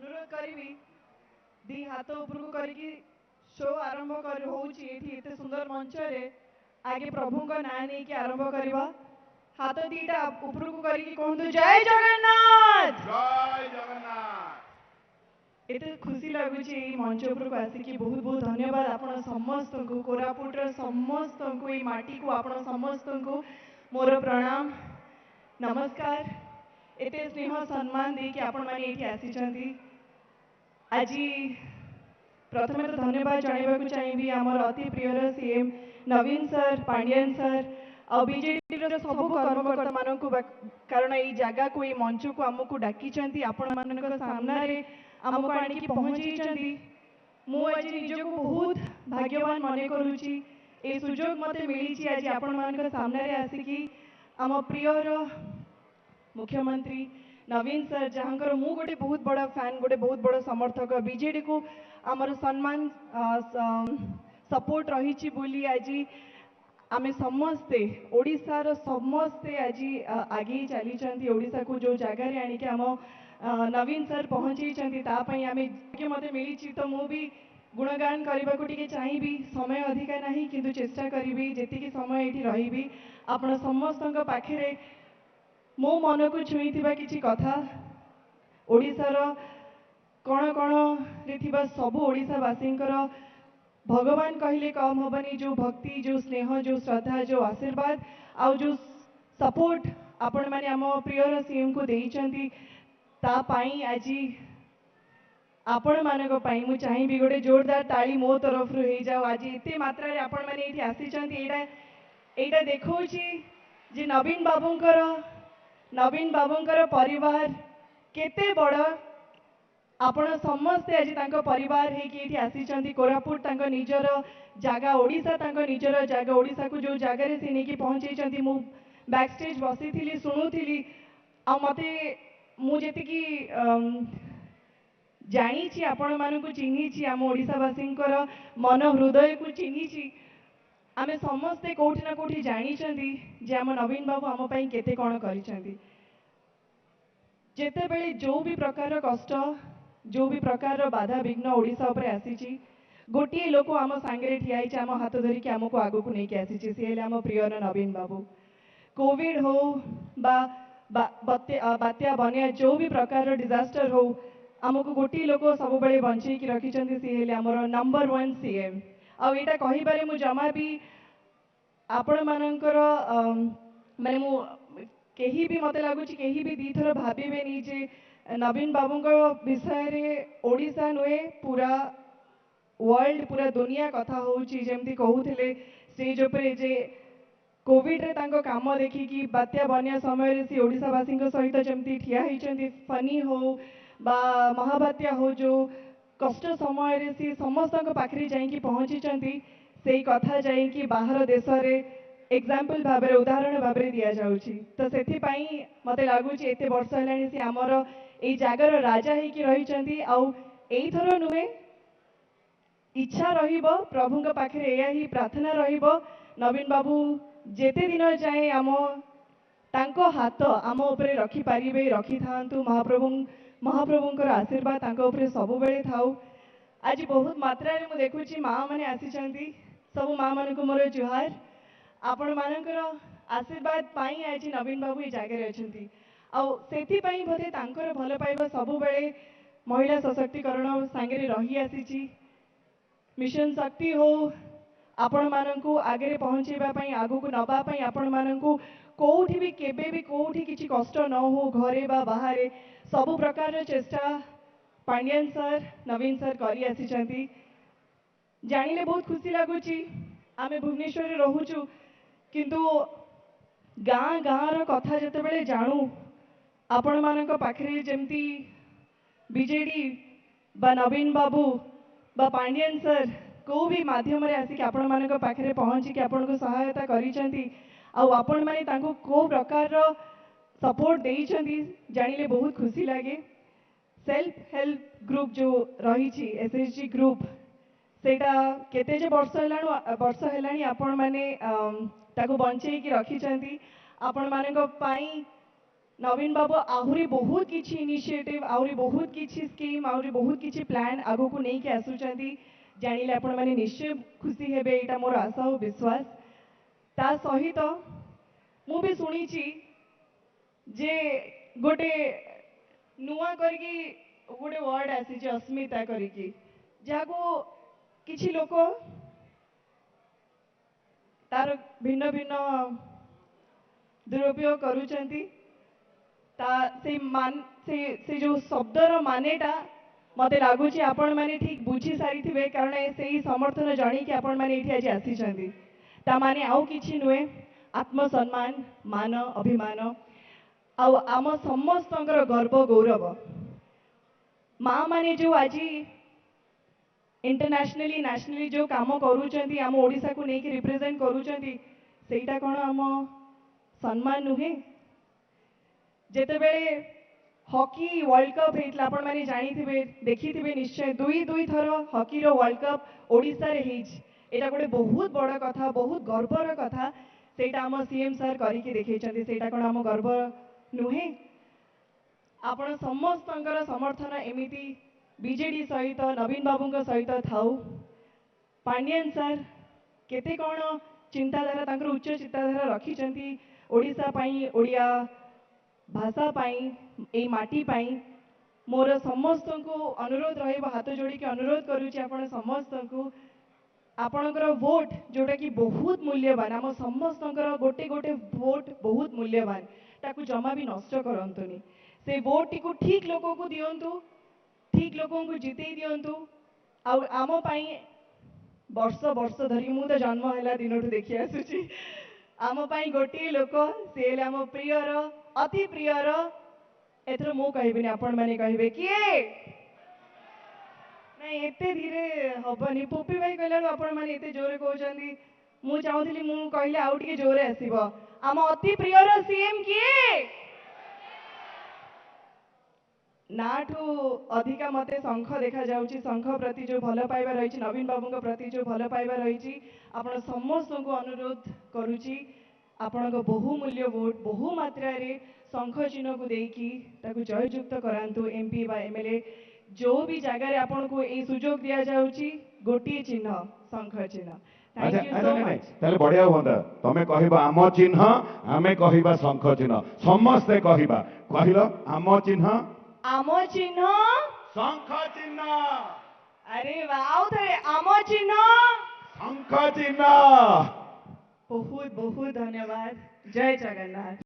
अनुरोध करी दी हाथ उपरकू करी शो आरंभ कर एते सुंदर मंच रे आगे प्रभु का ना नहीं कि आरंभ करवा हाथ दीटा उपरकू करी कहतु जय जगन्नाथ जय जगन्नाथ। एते खुशी लगुच मंच उपरकू आसिकी बहुत बहुत धन्यवाद आपण समस्त को कोरापुटर समस्त को ये माटी को आपण समस्त को मोर प्रणाम नमस्कार। एते स्नेह सम्मान दे कि आपण माने एठी आसीचंती आज प्रथम तो धन्यवाद जणाइबाकू चाहिए आमर अति प्रियर सीएम नवीन सर पांडियन सर और बीजेडी सब कर्मकर्ता मानक कारण ये जगह को ये मंच को आमको डाकी आपण मान सामने आमको आनिकी पहुँची मु आज निजक बहुत भाग्यवान मन करुच्ची ये सुजोग मत मिली आज आपण मान सामने आसिकी आम प्रियर मुख्यमंत्री नवीन सर जहाँकर मु गोटे बहुत बड़ा फैन गोटे बहुत बड़ा समर्थक बीजेडी को आमर सम्मान सपोर्ट रही बोली आज आमे समस्ते ओडिशार समस्ते आज आगे चली ओडिशा को जो जगार आणिक आम नवीन सर पहुँची आमे मत मिली तो मु भी गुणगान करने को टी चाहिए समय अधिका नहीं किंतु चेष्टा करी जी समय ये रही आपण समस्त पाखे मो मन को छुई किसी कथा ओडिशार कण कण रे सब ओडिशावासी भगवान कहले कम हेनी जो भक्ति जो स्नेह जो श्रद्धा जो आशीर्वाद आउ जो सपोर्ट आपण मैंने आम प्रियर सीएम को देइचंती तापाई आज आपण मानक पाई मु चाहिए गोटे जोरदार ताली मो तरफ रु हो जाओ आज एते मात्रा रे आपण माने एठी आसीचंती एटा देखौची जे नवीन बाबूंकर परिवार केते बड़ आपण समस्ते आज तांको परिवार हे कि आसी कोरापुट तांको निजर जागा ओडिशा तांको निजर जागा ओडिशा को जो जगह रे से नेकी पहुंचैचंती मु बैक स्टेज बसी थिली सुनुथिली आ मते मु जेति कि जानी छी आपण मानकु चिन्ही छी आम ओडिशावासींकर मन हृदय को चिन्ही छी आमे समस्ते कोठी ना कोठी जानी जे आम नवीन बाबू आम पई केते कोन करिसंती जेते बेले जो भी प्रकार कष्ट जो भी प्रकार बाधा विघ्न ओडिशा उपरे आसीची गोटे लोक आम सांगे ठिया आम हाथ धरिकी आमको आगो को लेकिन आसीची सी हेले आम प्रियर नवीन बाबू कोविड हो बात्या बन्या जो भी प्रकार डिजास्टर हो आमको गोटे लोक सब बड़े बंचे रखी सी हेले आमर नंबर 1 सीएम आईटा कहीबारे मु जमा भी आपण मानकर माने मु कहीं भी मत लगुच कहीं भी दी थर भावे जे नवीन बाबू विषय रे ओडिशा नुहे पूरा वर्ल्ड पूरा दुनिया कथा होमती कहते स्टेज उपरे जे कोविड रे तांको काम देखिकी बात्या बन्या समय रे सी ओडिशावासी सहित जमती ठिया होइचंती फनी हो बा महाबात्या हो जो कष्ट समय रे सी समस्त पाखरी जाइकी पहुँची से कथा जाइकी बाहर देश रे एग्जाम्पल भाव उदाहरण भाव दि जाऊँगी तो से मत लगुच एत वर्ष है सी आमर ये जगार राजा होती आईथर नुहे इच्छा प्रभु पाखे यही प्रार्थना नवीन बाबू जेते दिन जाए आम तांको हाथ आम उपरे रखी पारिबे रखी थांतु महाप्रभुंकर आशीर्वाद तांको उपरे सब बेले थाउ आज बहुत मात्रा रे मु देखुची माँ माने आसीचंती सब माँ मान को मोर जुहार आपण मानकर आशीर्वाद पाई आज नवीन बाबू ये जगह अच्छी आई बोधे तांकर भल पाइबा सब बेले महिला सशक्तिकरण सांगे रही आसी मिशन शक्ति हो आपण मानकु आगे पहुँचेबा पई आगु को नबा पई आपण मानकु कोठी भी केबे भी कोठी किछि कष्ट न हो घरे बा बाहर सब प्रकार चेष्टा पांडियन सर नवीन सर करी आसी जानिले बहुत खुशी लगुच आमे भुवनेश्वर रे रहूचु किंतु गाँ गाँव कथा जिते बड़े जानू आपण मानक पाखरे जमती बीजेडी बा नवीन बाबू बा पांडियन सर को भी माध्यम रे आसिक आपण मानक पाखरे पहुँची आपण को सहायता करिसेंती आपण माने तांको को प्रकार सपोर्ट देइसेंती जानिले बहुत खुशी लगे सेल्फ हेल्प ग्रुप जो रही एसएचजी ग्रुप सेटा केते जे वर्ष हेलाणी आपण माने ताको बंचेकी रखिसेंती आपण मानक पाई नवीन बाबू आहुरी बहुत किछि इनिशिएटिव आहुरी बहुत किछि स्कीम आहुरी बहुत किछि प्लान आगो को नहीं के आसुचंती जानिले आपण माने निश्चय खुशी हेबे एटा मोर आशा और विश्वास ता सहित मु भी सुनिछि जे गोटे नुआ करके गोटे वर्ड आसी जे अस्मिता करके जाको किछि लोक तार भिन्न भिन्न दुरुपयोग करूचंती से जो शब्दर मानेटा मते लागुची आपण माने ठीक बुझी सारी थिबे कारण से समर्थन जानी कि आपण माने एठी आज आसी ता माने आउ किछि नुए आत्मसम्मान मान अभिमान आउ आम समस्तंकर गर्व गौरव माँ माने जो आज इंटरनेशनली नेशनली जो काम करूचंती आम ओडिसा को नेकी रिप्रेजेंट करूचंती सेटा कोन आम सम्मान नुहे जेतेबेले हॉकी वर्ल्ड कप हेतला आपण माने जानिथिबे देखिथिबे निश्चय दुई दुई थर हॉकी रो वर्ल्ड कप ओडिसा रे हेज एटा गोटे बहुत बड़ कथा बहुत गर्वर कथा सेटा हम सीएम सर करिके देखैछन्ती सेटा कोन हम गर्व नुहे आपण समस्तंकर समर्थन एमिति बीजेडी सहित नवीन बाबूଙ୍କ सहित थाउ पांडियन सर केते कोन चिंताधारा तांकर उच्च चिंताधारा रखिछन्ती ओडिसा पई ओडिया भाषा पाई ए माटी पाई मोर समस्त को अनुरोध रहिबा हाथ जोड़ी के अनुरोध करूची आपण समस्त को आपणकर वोट जोटा कि बहुत मूल्यवान आम समस्तंकर गोटे गोटे वोट बहुत मूल्यवान ताकू जमा भी नष्ट करंतुनी से वोट टी को ठीक लोगों को दियंतु ठीक लोगों को जिते दियंतु आम पाई वर्ष वर्ष धरी मु तो जन्म हैला दिनठू देखि आसुची आम पाई गोटे लोक से आम प्रियर अति प्रियर एथर मु कहबिनी आपण माने कहबे किए नहीं एते धीरे हबनी पोपी भाई कहला आपण माने एते जोरे कहउचंदी मु चाहुथिली मु कहले आउ टिके जोरे आसीबो आम अति प्रियर सीएम किए नाठू अधिका मते शंख देखा जाउची शंख प्रति जो भल पाइबा रही नवीन बाबू प्रति जो भल पाइबा रही आपण समस्त को अनुरोध करूची आपण बहुमूल्य वोट बहु मात्रा रे शंख चिन्ह को देकी ताकू जययुक्त करांतु एमपी बा एमएलए जो भी जगह आपण को ए सुजोग दिया जाउची गोटी चिन्ह शंख चिन्ह थैंक यू सो मच ताले बढ़िया होंदा तमे कहिबा आम चिन्ह आमे कहिबा शंख चिन्ह समस्ते कहिबा कहिलो आम चिन्ह शंख चिन्ह अरे वाव थे आम चिन्ह शंख चिन्ह बहुत बहुत धन्यवाद जय जगन्नाथ।